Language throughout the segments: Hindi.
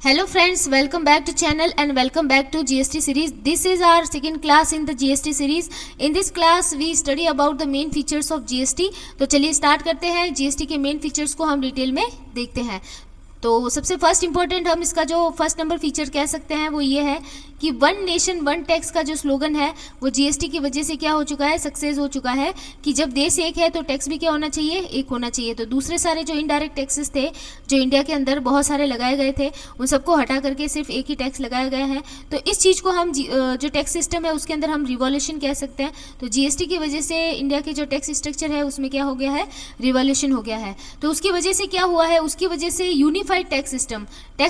Hello friends, welcome back to channel and welcome back to GST series. This is our second class in the GST series. In this class we study about the main features of GST. तो चलिए स्टार्ट करते हैं. GST के मेन फीचर्स को हम डिटेल में देखते हैं. तो सबसे फर्स्ट इंपॉर्टेंट हम इसका जो फर्स्ट नंबर फीचर कह सकते हैं वो ये है कि वन नेशन वन टैक्स का जो स्लोगन है वो जीएसटी की वजह से क्या हो चुका है, सक्सेस हो चुका है कि जब देश एक है तो टैक्स भी क्या होना चाहिए, एक होना चाहिए. तो दूसरे सारे जो इनडायरेक्ट टैक्सेस थे जो इंडिया के अंदर बहुत सारे लगाए गए थे उन सबको हटा करके सिर्फ एक ही टैक्स लगाया गया है. तो इस चीज़ को हम जो टैक्स सिस्टम है उसके अंदर हम रिवॉल्यूशन कह सकते हैं. तो जीएसटी की वजह से इंडिया के जो टैक्स स्ट्रक्चर है उसमें क्या हो गया है, रिवॉल्यूशन हो गया है. तो उसकी वजह से क्या हुआ है, उसकी वजह से यूनिफाइड टैक्स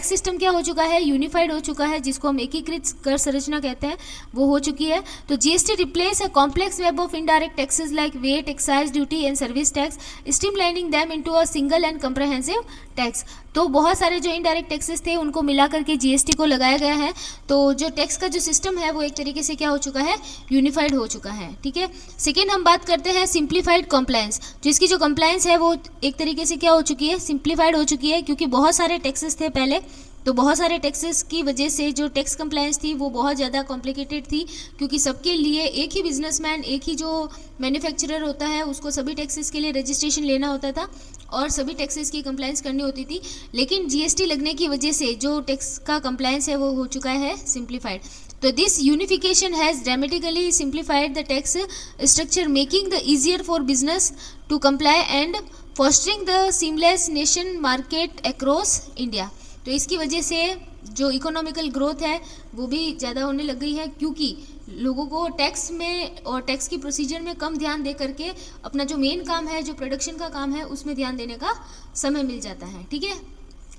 सिस्टम क्या हो चुका है, यूनिफाइड हो चुका है, जिसको हम एकीकृत कर संरचना कहते हैं वो हो चुकी है. तो GST replace a complex web of indirect taxes like VAT, excise duty and service tax, streamlining them into a single and comprehensive tax. तो बहुत सारे जो इनडायरेक्ट टैक्सेस थे उनको मिला करके जीएसटी को लगाया गया है. तो जो टैक्स का जो सिस्टम है वो एक तरीके से क्या हो चुका है, यूनिफाइड हो चुका है. ठीक है. सेकेंड हम बात करते हैं सिंप्लीफाइड कंप्लायंस. जिसकी जो कंप्लायंस है वो एक तरीके से क्या हो चुकी है, सिंप्लीफाइड हो चुकी है. क्योंकि बहुत सारे टैक्सेस थे पहले, तो बहुत सारे टैक्सेस की वजह से जो टैक्स कंप्लायंस थी वो बहुत ज़्यादा कॉम्प्लिकेटेड थी. क्योंकि सबके लिए एक ही बिजनेसमैन, एक ही जो मैन्युफैक्चरर होता है उसको सभी टैक्सेस के लिए रजिस्ट्रेशन लेना होता था और सभी टैक्सेस की कंप्लायंस करनी होती थी. लेकिन जीएसटी लगने की वजह से जो टैक्स का कंप्लायंस है वो हो चुका है सिंप्लीफाइड. तो this unification has dramatically simplified the tax structure, making the easier for business to comply and fostering the seamless nation market across India. तो इसकी वजह से जो इकोनॉमिकल ग्रोथ है वो भी ज़्यादा होने लग गई है. क्योंकि लोगों को टैक्स में और टैक्स की प्रोसीजर में कम ध्यान दे करके अपना जो मेन काम है, जो प्रोडक्शन का काम है, उसमें ध्यान देने का समय मिल जाता है. ठीक है.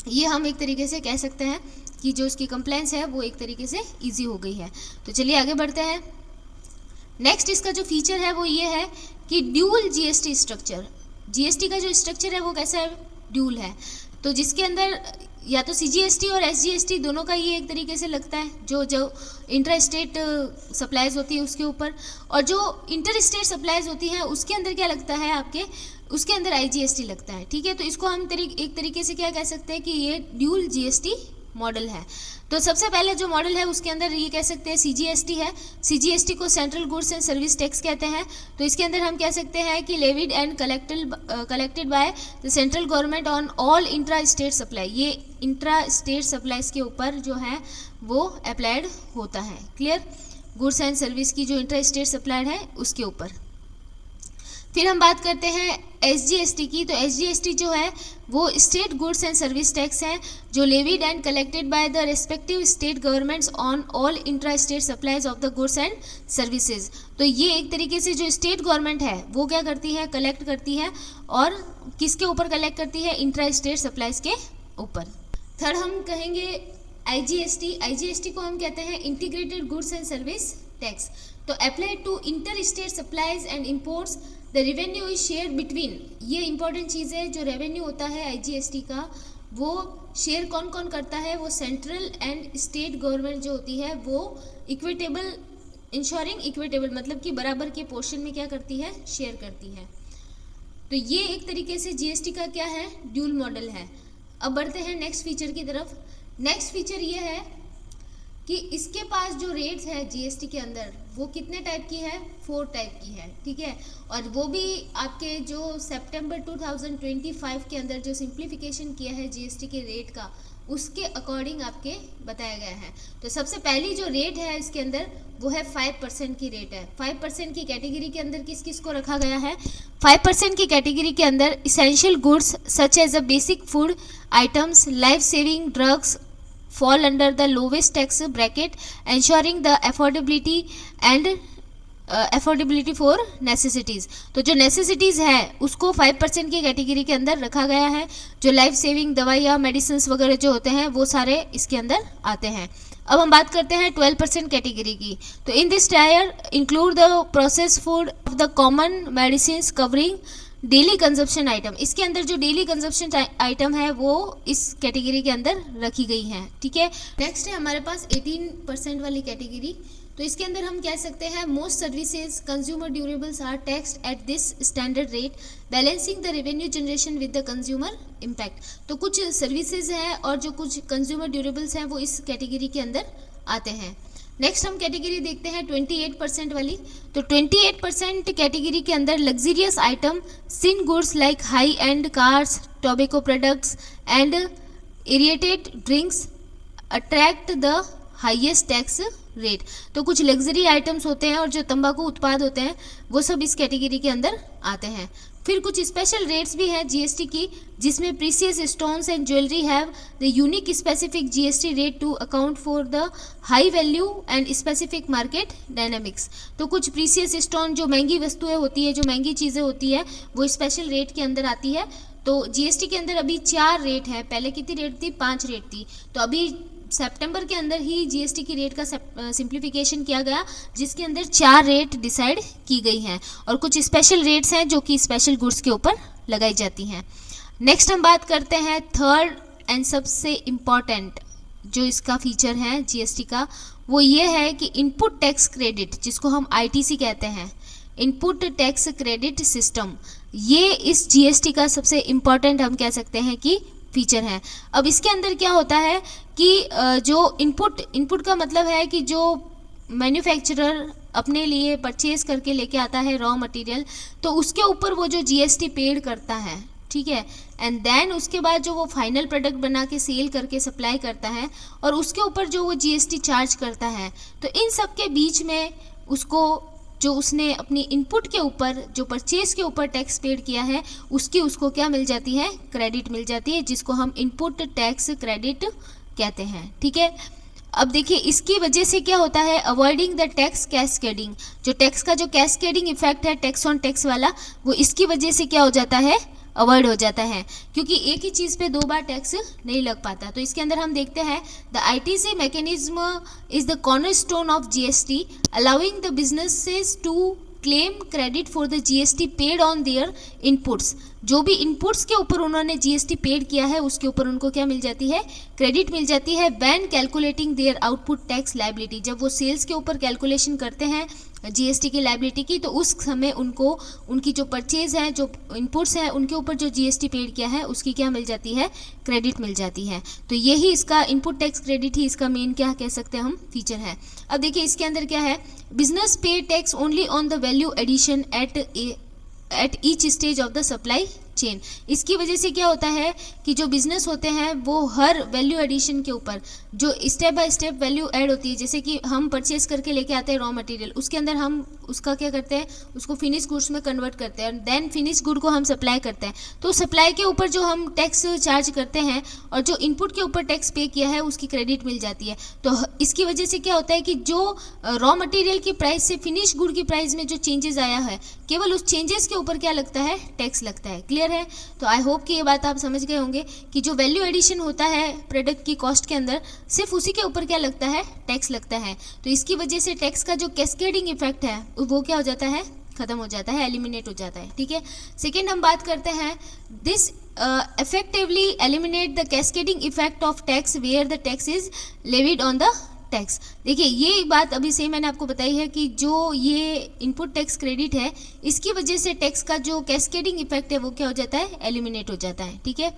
ये हम एक तरीके से कह सकते हैं कि जो इसकी कंप्लायंस है वो एक तरीके से ईजी हो गई है. तो चलिए आगे बढ़ते हैं. नेक्स्ट इसका जो फीचर है वो ये है कि ड्यूल जीएसटी स्ट्रक्चर. जीएसटी का जो स्ट्रक्चर है वो कैसा है, ड्यूल है. तो जिसके अंदर या तो सीजीएसटी और एसजीएसटी दोनों का ये एक तरीके से लगता है, जो इंटर स्टेट सप्लाईज होती है उसके ऊपर, और जो इंटर स्टेट सप्लाईज होती है उसके अंदर क्या लगता है आपके, उसके अंदर आईजीएसटी लगता है. ठीक है. तो इसको हम एक तरीके से क्या कह सकते हैं कि ये ड्यूल जीएसटी मॉडल है. तो सबसे पहले जो मॉडल है उसके अंदर ये कह सकते हैं सीजीएसटी है. सीजीएसटी को central goods and service tax कहते हैं. तो इसके अंदर हम कह सकते हैं कि levied and collected by the central government on all intra state supply. ये इंट्रा स्टेट सप्लाईज के ऊपर जो है वो अप्लाइड होता है. क्लियर. गुड्स एंड सर्विस की जो इंट्रा स्टेट सप्लाई है उसके ऊपर. फिर हम बात करते हैं एसजीएसटी की. तो एसजीएसटी जो है वो state goods and service tax है जो levied and collected by the respective state governments on all intra state supplies of the goods and services. तो ये एक तरीके से जो स्टेट गवर्नमेंट है वो क्या करती है, कलेक्ट करती है. और किसके ऊपर कलेक्ट करती है, इंट्रा स्टेट सप्लाईज के ऊपर. थर्ड हम कहेंगे आईजीएसटी. आईजीएसटी को हम कहते हैं integrated goods and service tax. तो applied to inter state supplies and imports the revenue is share between. ये इंपॉर्टेंट चीज़ है. जो रेवेन्यू होता है आईजीएसटी का वो शेयर कौन कौन करता है, वो सेंट्रल एंड स्टेट गवर्नमेंट जो होती है वो इक्विटेबल, इंश्योरिंग इक्विटेबल मतलब कि बराबर के पोर्शन में क्या करती है, शेयर करती है. तो ये एक तरीके से जीएसटी का क्या है, ड्यूल मॉडल है. अब बढ़ते हैं नेक्स्ट फीचर की तरफ. नेक्स्ट फीचर ये है कि इसके पास जो रेट्स है जीएसटी के अंदर वो कितने टाइप की है, 4 टाइप की है. ठीक है. और वो भी आपके जो सितंबर 2025 के अंदर जो सिंप्लीफिकेशन किया है जीएसटी के रेट का उसके अकॉर्डिंग आपके बताया गया है. तो सबसे पहली जो रेट है इसके अंदर वो है 5% की रेट है. 5% की कैटेगरी के अंदर किस किस को रखा गया है, 5% की कैटेगरी के अंदर essential goods such as a basic food items, life saving drugs fall under the lowest tax bracket, ensuring the affordability and affordability for necessities. तो जो necessities है उसको 5% की कैटेगरी के अंदर रखा गया है. जो लाइफ सेविंग दवाइयाँ, मेडिसिन वगैरह जो होते हैं वो सारे इसके अंदर आते हैं. अब हम बात करते हैं 12% कैटेगरी की. तो in this tyre include the process food of the common medicine covering daily consumption item. इसके अंदर जो डेली कंजप्शन आइटम है वो इस कैटेगरी के अंदर रखी गई है. ठीक है. नेक्स्ट है हमारे पास 18% वाली कैटेगरी. तो इसके अंदर हम कह सकते हैं most services consumer durables are taxed at this standard rate balancing the revenue generation with the consumer impact. तो कुछ सर्विसेज हैं और जो कुछ कंज्यूमर ड्यूरेबल्स हैं वो इस कैटेगरी के अंदर आते हैं। नेक्स्ट हम कैटेगरी देखते हैं 28% वाली। तो 28% कैटेगरी के अंदर luxurious item sin goods like high end cars, tobacco products and aerated drinks attract the highest tax rate. तो कुछ लग्जरी आइटम्स होते हैं और जो तंबाकू उत्पाद होते हैं वो सब इस कैटेगरी के अंदर आते हैं। फिर कुछ स्पेशल रेट्स भी हैं जीएसटी की, जिसमें precious stones and jewellery have the unique specific GST rate to account for the high value and specific market dynamics. तो कुछ प्रीसियस स्टोन जो महंगी वस्तुएं होती है, जो महंगी चीज़ें होती है, वो स्पेशल रेट के अंदर आती है। तो जीएसटी के अंदर अभी 4 रेट है, पहले कितनी रेट थी? 5 रेट थी। तो अभी सितंबर के अंदर ही जीएसटी की रेट का सिंप्लीफिकेशन किया गया, जिसके अंदर 4 रेट डिसाइड की गई हैं और कुछ स्पेशल रेट्स हैं जो कि स्पेशल गुड्स के ऊपर लगाई जाती हैं। नेक्स्ट हम बात करते हैं थर्ड एंड सबसे इम्पॉर्टेंट जो इसका फीचर है जीएसटी का, वो ये है कि इनपुट टैक्स क्रेडिट, जिसको हम आईटीसी कहते हैं, इनपुट टैक्स क्रेडिट सिस्टम, ये इस जीएसटी का सबसे इम्पॉर्टेंट हम कह सकते हैं कि फीचर है। अब इसके अंदर क्या होता है कि जो इनपुट का मतलब है कि जो मैन्युफैक्चरर अपने लिए परचेज करके लेके आता है रॉ मटेरियल, तो उसके ऊपर वो जो जीएसटी पेड करता है, ठीक है, एंड देन उसके बाद जो वो फाइनल प्रोडक्ट बना के सेल करके सप्लाई करता है और उसके ऊपर जो वो जीएसटी चार्ज करता है, तो इन सब के बीच में उसको जो उसने अपनी इनपुट के ऊपर जो परचेज के ऊपर टैक्स पेड किया है उसको क्या मिल जाती है? क्रेडिट मिल जाती है, जिसको हम इनपुट टैक्स क्रेडिट कहते हैं। ठीक है, अब देखिए इसकी वजह से क्या होता है, अवॉइडिंग द टैक्स कैस्केडिंग, जो टैक्स का जो कैस्केडिंग इफेक्ट है टैक्स ऑन टैक्स वाला, वो इसकी वजह से क्या हो जाता है, अवॉइड हो जाता है, क्योंकि एक ही चीज़ पे 2 बार टैक्स नहीं लग पाता। तो इसके अंदर हम देखते हैं the ITC mechanism is the cornerstone of GST allowing the businesses to claim credit for the GST paid on their inputs. जो भी इनपुट्स के ऊपर उन्होंने जीएसटी पेड किया है उसके ऊपर उनको क्या मिल जाती है, क्रेडिट मिल जाती है। When calculating their output tax liability, जब वो सेल्स के ऊपर कैलकुलेशन करते हैं जीएसटी की लायबिलिटी की, तो उस समय उनको उनकी जो परचेज है, जो इनपुट्स हैं, उनके ऊपर जो जीएसटी पेड किया है उसकी क्या मिल जाती है, क्रेडिट मिल जाती है। तो यही इसका इनपुट टैक्स क्रेडिट ही इसका मेन क्या कह सकते हैं हम फीचर है। अब देखिए इसके अंदर क्या है, business pay tax only on the value addition at each stage of the supply chain. इसकी वजह से क्या होता है कि जो बिजनेस होते हैं वो हर वैल्यू एडिशन के ऊपर जो step by step value add होती है, जैसे कि हम परचेज करके लेके आते हैं रॉ मटेरियल, उसके अंदर हम उसका क्या करते हैं, उसको फिनिश गुड्स में कन्वर्ट करते हैं और देन फिनिश गुड को हम सप्लाई करते हैं। तो सप्लाई के ऊपर जो हम टैक्स चार्ज करते हैं और जो इनपुट के ऊपर टैक्स पे किया है उसकी क्रेडिट मिल जाती है। तो इसकी वजह से क्या होता है कि जो रॉ मटेरियल की प्राइस से फिनिश गुड की प्राइस में जो चेंजेस आया है, केवल उस चेंजेस के ऊपर क्या लगता है, टैक्स लगता है। क्लियर है? तो आई होप कि ये बात आप समझ गए होंगे कि जो वैल्यू एडिशन होता है प्रोडक्ट की कॉस्ट के अंदर, सिर्फ उसी के ऊपर क्या लगता है, टैक्स लगता है। तो इसकी वजह से टैक्स का जो कैस्केडिंग इफेक्ट है वो क्या हो जाता है, खत्म हो जाता है, एलिमिनेट हो जाता है। ठीक है, सेकेंड हम बात करते हैं this effectively eliminate the cascading effect of tax where the tax is levied on the tax. देखिए ये बात अभी से मैंने आपको बताई है कि जो ये इनपुट टैक्स क्रेडिट है इसकी वजह से टैक्स का जो कैस्केडिंग इफेक्ट है वो क्या हो जाता है, एलिमिनेट हो जाता है। ठीक है,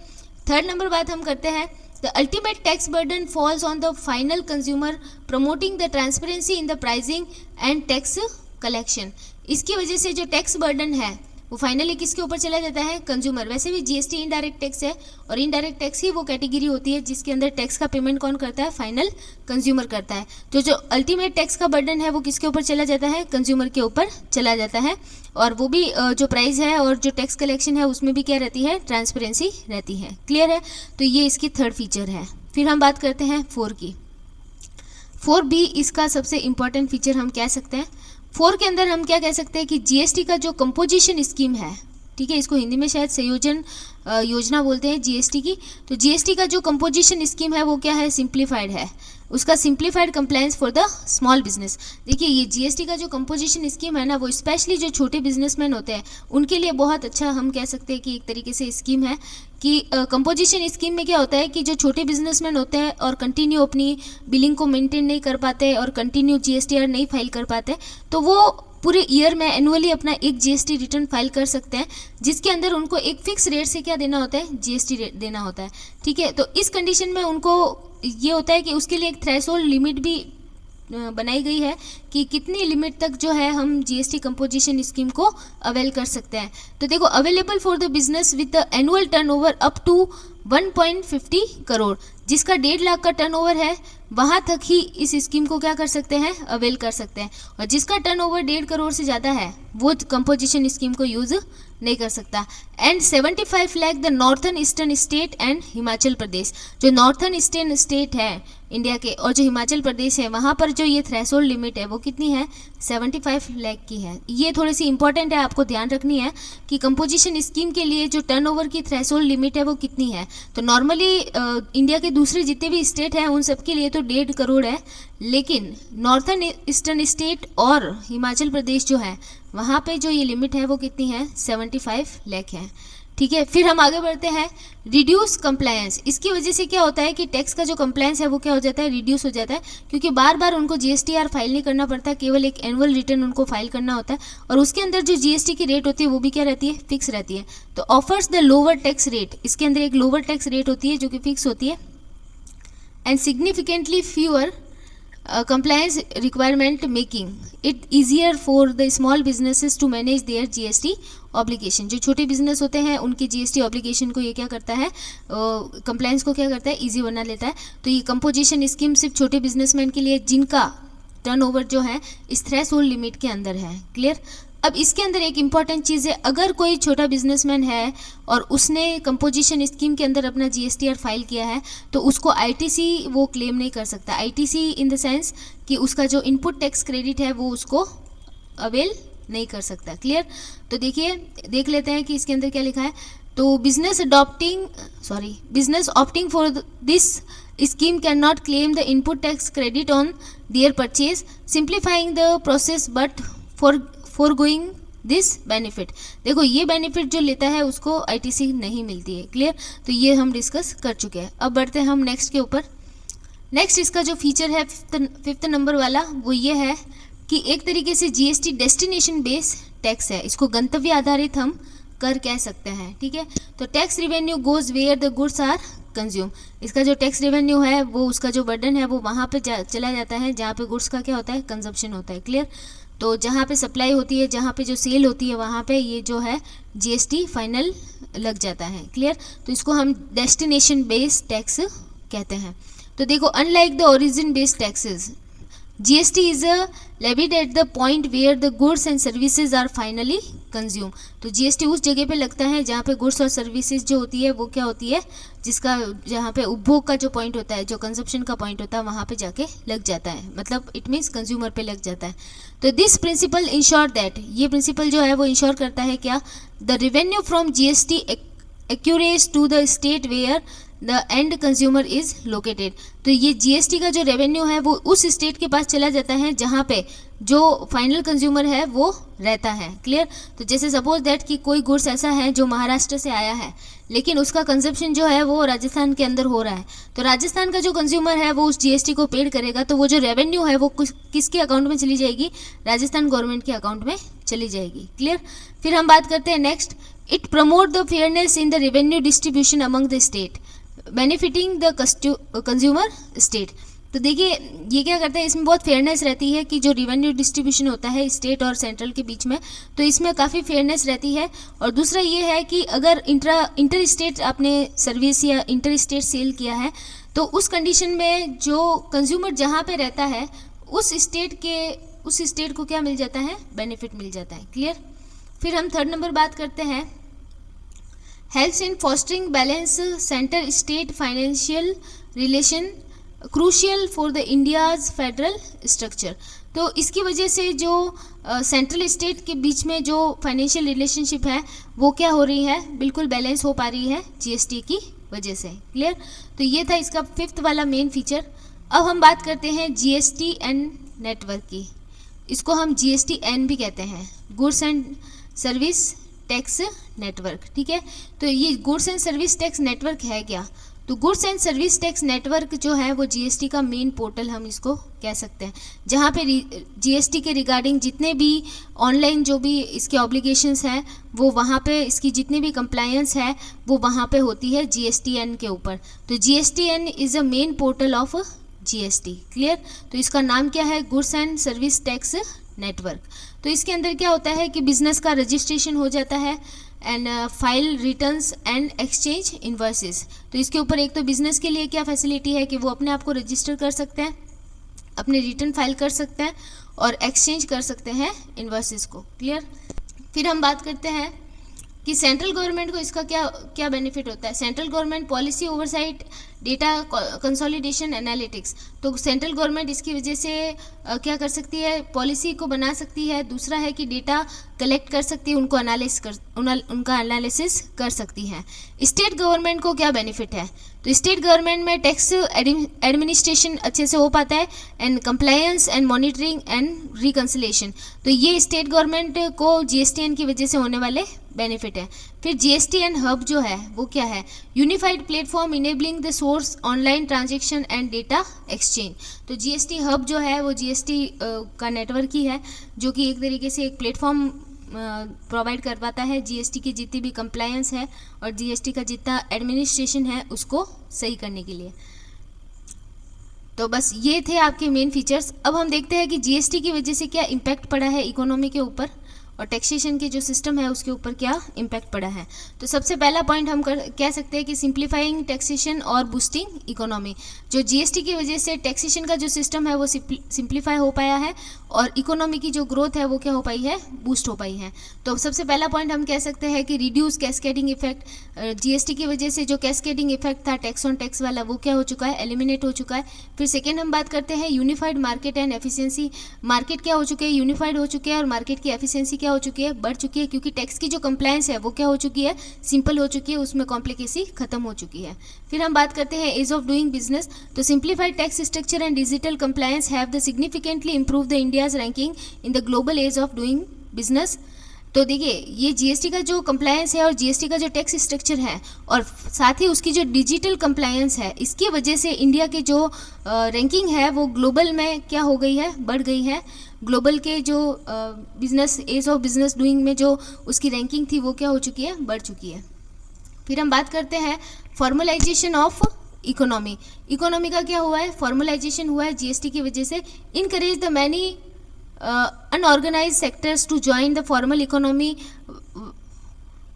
थर्ड नंबर बात हम करते हैं the ultimate tax burden falls on the final consumer promoting the transparency in the pricing and tax collection. इसकी वजह से जो टैक्स बर्डन है वो फाइनली किसके ऊपर चला जाता है, कंज्यूमर। वैसे भी जीएसटी इनडायरेक्ट टैक्स है और इनडायरेक्ट टैक्स ही वो कैटेगरी होती है जिसके अंदर टैक्स का पेमेंट कौन करता है, फाइनल कंज्यूमर करता है। तो जो अल्टीमेट टैक्स का बर्डन है वो किसके ऊपर चला जाता है, कंज्यूमर के ऊपर चला जाता है। और वो भी जो प्राइस है और जो टैक्स कलेक्शन है उसमें भी क्या रहती है, ट्रांसपेरेंसी रहती है। क्लियर है? तो ये इसकी थर्ड फीचर है। फिर हम बात करते हैं 4 की। 4 भी इसका सबसे इम्पॉर्टेंट फीचर हम कह सकते हैं। 4 के अंदर हम क्या कह सकते हैं कि जीएसटी का जो कंपोजिशन स्कीम है, ठीक है, इसको हिंदी में शायद संयोजन योजना बोलते हैं जीएसटी की। तो जीएसटी का जो कंपोजिशन स्कीम है वो क्या है, सिंप्लीफाइड है, उसका simplified compliance for the small business. देखिए ये जीएसटी का जो कंपोजिशन स्कीम है ना, वो स्पेशली जो छोटे बिजनेसमैन होते हैं उनके लिए बहुत अच्छा, हम कह सकते हैं कि एक तरीके से स्कीम है कि कंपोजिशन स्कीम में क्या होता है कि जो छोटे बिजनेसमैन होते हैं और कंटिन्यू अपनी बिलिंग को मेंटेन नहीं कर पाते और कंटिन्यू जीएसटीआर नहीं फाइल कर पाते, तो वो पूरे ईयर में एनुअली अपना एक जीएसटी रिटर्न फाइल कर सकते हैं, जिसके अंदर उनको एक फिक्स रेट से क्या देना होता है, जीएसटी रेट देना होता है। ठीक है, तो इस कंडीशन में उनको ये होता है कि उसके लिए एक थ्रेशोल्ड लिमिट भी बनाई गई है कि कितनी लिमिट तक जो है हम जीएसटी कंपोजिशन स्कीम को अवेल कर सकते हैं। तो देखो, available for the business with the annual turnover up to 1.50 crore, जिसका 1.5 लाख का टर्नओवर है वहाँ तक ही इस स्कीम को क्या कर सकते हैं, अवेल कर सकते हैं। और जिसका टर्नओवर 1.5 करोड़ से ज़्यादा है वो कंपोजिशन स्कीम को यूज़ नहीं कर सकता। And 75 lakh the northern eastern state and Himachal Pradesh, जो नॉर्थन ईस्टर्न स्टेट है इंडिया के और जो हिमाचल प्रदेश है वहाँ पर जो ये थ्रेशोल्ड लिमिट है वो कितनी है, 75 लाख की है। ये थोड़ी सी इंपॉर्टेंट है, आपको ध्यान रखनी है कि कंपोजिशन स्कीम के लिए जो टर्नओवर की थ्रेशोल्ड लिमिट है वो कितनी है। तो नॉर्मली इंडिया के दूसरे जितने भी स्टेट हैं उन सब के लिए तो 1.5 करोड़ है, लेकिन नॉर्थन ईस्टर्न स्टेट और हिमाचल प्रदेश जो है वहाँ पे जो ये लिमिट है वो कितनी है, 75 लाख है। ठीक है, फिर हम आगे बढ़ते हैं। रिड्यूस कंप्लायंस, इसकी वजह से क्या होता है कि टैक्स का जो कंप्लायंस है वो क्या हो जाता है, रिड्यूस हो जाता है, क्योंकि बार बार उनको जीएसटीआर फाइल नहीं करना पड़ता, केवल एक एनुअल रिटर्न उनको फाइल करना होता है और उसके अंदर जो जीएसटी की रेट होती है वो भी क्या रहती है, फिक्स रहती है। तो offers the lower tax rate, इसके अंदर एक लोअर टैक्स रेट होती है जो कि फिक्स होती है। And significantly fewer compliance requirement, making it easier for the small businesses to manage their GST obligation। जो छोटे बिजनेस होते हैं उनके जीएसटी ऑब्लिगेशन को ये क्या करता है, कंप्लायंस को क्या करता है, इजी बना लेता है। तो ये कंपोजिशन स्कीम सिर्फ छोटे बिजनेसमैन के लिए जिनका टर्नओवर जो है इस थ्रेशोल्ड लिमिट के अंदर है। क्लियर। अब इसके अंदर एक इम्पॉर्टेंट चीज़ है, अगर कोई छोटा बिजनेसमैन है और उसने कंपोजिशन स्कीम के अंदर अपना जीएसटीआर फाइल किया है तो उसको आईटीसी वो क्लेम नहीं कर सकता। आईटीसी इन द सेंस कि उसका जो इनपुट टैक्स क्रेडिट है वो उसको अवेल नहीं कर सकता। क्लियर। तो देखिए, देख लेते हैं कि इसके अंदर क्या लिखा है। तो business opting for this scheme cannot claim the input tax credit on their purchase, simplifying the process but foregoing this benefit। देखो, ये बेनिफिट जो लेता है उसको आईटीसी नहीं मिलती है। क्लियर। तो ये हम डिस्कस कर चुके हैं। अब बढ़ते हैं हम नेक्स्ट के ऊपर। नेक्स्ट इसका जो फीचर है फिफ्थ नंबर वाला वो ये है कि एक तरीके से जीएसटी डेस्टिनेशन बेस टैक्स है, इसको गंतव्य आधारित हम कर कह सकते हैं। ठीक है। तो tax revenue goes where the goods are consume, इसका जो टैक्स रेवेन्यू है वो उसका जो बर्डन है वो वहाँ पे चला जाता है जहाँ पे गुड्स का क्या होता है, कंजम्पशन होता है। क्लियर। तो जहाँ पे सप्लाई होती है, जहाँ पे जो सेल होती है वहाँ पे ये जो है जीएसटी फाइनल लग जाता है। क्लियर। तो इसको हम डेस्टिनेशन बेस्ड टैक्स कहते हैं। तो देखो, unlike the origin based taxes, GST is levied at the point where the goods and services are finally consumed। तो GST उस जगह पे लगता है जहाँ पे गुड्स और सर्विसेज जो होती है वो क्या होती है, जिसका जहाँ पे उपभोग का जो पॉइंट होता है, जो कंजप्शन का पॉइंट होता है वहाँ पे जाके लग जाता है, मतलब इट मीन्स कंज्यूमर पे लग जाता है। तो दिस प्रिंसिपल इंश्योर दैट, ये प्रिंसिपल जो है वो इंश्योर करता है क्या, the revenue from GST accrues to the state where the end consumer is located. तो ये जीएसटी का जो रेवेन्यू है वो उस स्टेट के पास चला जाता है जहाँ पे जो फाइनल कंज्यूमर है वो रहता है। क्लियर। तो जैसे सपोज दैट कि कोई गुड्स ऐसा है जो महाराष्ट्र से आया है लेकिन उसका कंजप्शन जो है वो राजस्थान के अंदर हो रहा है, तो राजस्थान का जो कंज्यूमर है वो उस जीएसटी को पेड करेगा, तो वो जो रेवेन्यू है वो किसके अकाउंट में चली जाएगी, राजस्थान गवर्नमेंट के अकाउंट में चली जाएगी। क्लियर। फिर हम बात करते हैं next, it promote the fairness in the revenue distribution among the state benefiting the consumer state. तो देखिए, ये क्या करता है, इसमें बहुत फेयरनेस रहती है कि जो रेवेन्यू डिस्ट्रीब्यूशन होता है स्टेट और सेंट्रल के बीच में, तो इसमें काफ़ी फेयरनेस रहती है। और दूसरा ये है कि अगर इंटर स्टेट आपने सर्विस या इंटर स्टेट सेल किया है तो उस कंडीशन में जो कंज्यूमर जहाँ पे रहता है उस स्टेट को क्या मिल जाता है, बेनिफिट मिल जाता है। क्लियर। फिर हम थर्ड नंबर बात करते हैं, helps in fostering balance center state financial relation crucial for the India's federal structure। तो इसकी वजह से जो सेंट्रल स्टेट के बीच में जो फाइनेंशियल रिलेशनशिप है वो क्या हो रही है, बिल्कुल बैलेंस हो पा रही है जीएसटी की वजह से। क्लियर। तो ये था इसका 5th वाला मेन फीचर। अब हम बात करते हैं GSTN नेटवर्क की। इसको हम GSTN भी कहते हैं, goods and service tax network. ठीक है। तो ये goods and service tax network है क्या? तो goods and service tax network जो है वो जीएसटी का मेन पोर्टल हम इसको कह सकते हैं, जहाँ पे जीएसटी के रिगार्डिंग जितने भी ऑनलाइन जो भी इसके ऑब्लिगेशंस हैं वो वहाँ पे, इसकी जितनी भी कंप्लायंस है वो वहाँ पे होती है GSTN के ऊपर। तो GSTN is a main portal of GST। Clear. तो इसका नाम क्या है? Goods and service tax network. तो इसके अंदर क्या होता है कि बिजनेस का रजिस्ट्रेशन हो जाता है and file returns and exchange invoices. तो इसके ऊपर एक तो बिजनेस के लिए क्या फैसिलिटी है कि वो अपने आप को रजिस्टर कर सकते हैं, अपने रिटर्न फाइल कर सकते हैं और एक्सचेंज कर सकते हैं इन्वॉइसेस को। क्लियर। फिर हम बात करते हैं कि सेंट्रल गवर्नमेंट को इसका क्या क्या बेनिफिट होता है। Central government policy oversight, data consolidation, analytics. तो सेंट्रल गवर्नमेंट इसकी वजह से क्या कर सकती है, पॉलिसी को बना सकती है। दूसरा है कि डेटा कलेक्ट कर सकती है, उनका एनालिसिस कर सकती है। स्टेट गवर्नमेंट को क्या बेनिफिट है? तो स्टेट गवर्नमेंट में टैक्स एडमिनिस्ट्रेशन अच्छे से हो पाता है and compliance and monitoring and reconciliation. तो ये स्टेट गवर्नमेंट को GSTN की वजह से होने वाले बेनिफिट है। फिर GSTN हब जो है वो क्या है? Unified platform enabling the source online transaction and data exchange. तो GST हब जो है वो GST का नेटवर्क ही है, जो कि एक तरीके से एक प्लेटफॉर्म प्रोवाइड करवाता है GST की जितनी भी कंप्लायंस है और GST का जितना एडमिनिस्ट्रेशन है उसको सही करने के लिए। तो बस ये थे आपके मेन फीचर्स। अब हम देखते हैं कि GST की वजह से क्या इम्पैक्ट पड़ा है इकोनॉमी के ऊपर और टैक्सेशन के जो सिस्टम है उसके ऊपर क्या इम्पैक्ट पड़ा है। तो सबसे पहला पॉइंट हम कह सकते हैं कि सिंप्लीफाइंग टैक्सेशन और बूस्टिंग इकोनॉमी। जो GST की वजह से टैक्सेशन का जो सिस्टम है वो सिंप्लीफाई हो पाया है और इकोनॉमी की जो ग्रोथ है वो क्या हो पाई है, बूस्ट हो पाई है। तो सबसे पहला पॉइंट हम कह सकते हैं कि रिड्यूस कैस्केडिंग इफेक्ट। GST की वजह से जो कैस्केडिंग इफेक्ट था टैक्स ऑन टैक्स वाला वो क्या हो चुका है, एलिमिनेट हो चुका है। फिर सेकेंड हम बात करते हैं unified market and efficiency. Market क्या हो चुके हैं, यूनिफाइड हो चुके हैं और मार्केट की एफिशिएंसी क्या हो चुकी है, बढ़ चुकी है, क्योंकि टैक्स की जो कंप्लायंस है वो क्या हो चुकी है, सिंपल हो चुकी है, उसमें कॉम्प्लिकेसी खत्म हो चुकी है। फिर हम बात करते हैं एज ऑफ डूइंग बिजनेस। तो simplified tax structure and digital compliance have the significantly improve the India's ranking in the global ease of doing business. तो देखिए ये GST का जो कंप्लायंस है और GST का जो टैक्स स्ट्रक्चर है और साथ ही उसकी जो डिजिटल कंप्लायंस है, इसकी वजह से इंडिया के जो रैंकिंग है वो ग्लोबल में क्या हो गई है, बढ़ गई है। ग्लोबल के जो business ease of business doing में जो उसकी रैंकिंग थी वो क्या हो चुकी है, बढ़ चुकी है। फिर हम बात करते हैं फॉर्मलाइजेशन ऑफ इकोनॉमी। इकोनॉमी का क्या हुआ है, फॉर्मलाइजेशन हुआ है GST की वजह से। Encourage the many unorganized sectors to join the formal economy,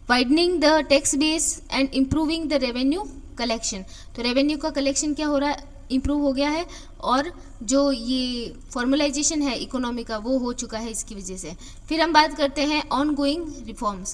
widening the tax base and improving the revenue collection। तो रेवेन्यू का कलेक्शन क्या हो रहा है, इम्प्रूव हो गया है और जो ये फॉर्मलाइजेशन है इकोनॉमी का वो हो चुका है इसकी वजह से। फिर हम बात करते हैं ऑन गोइंग रिफॉर्म्स।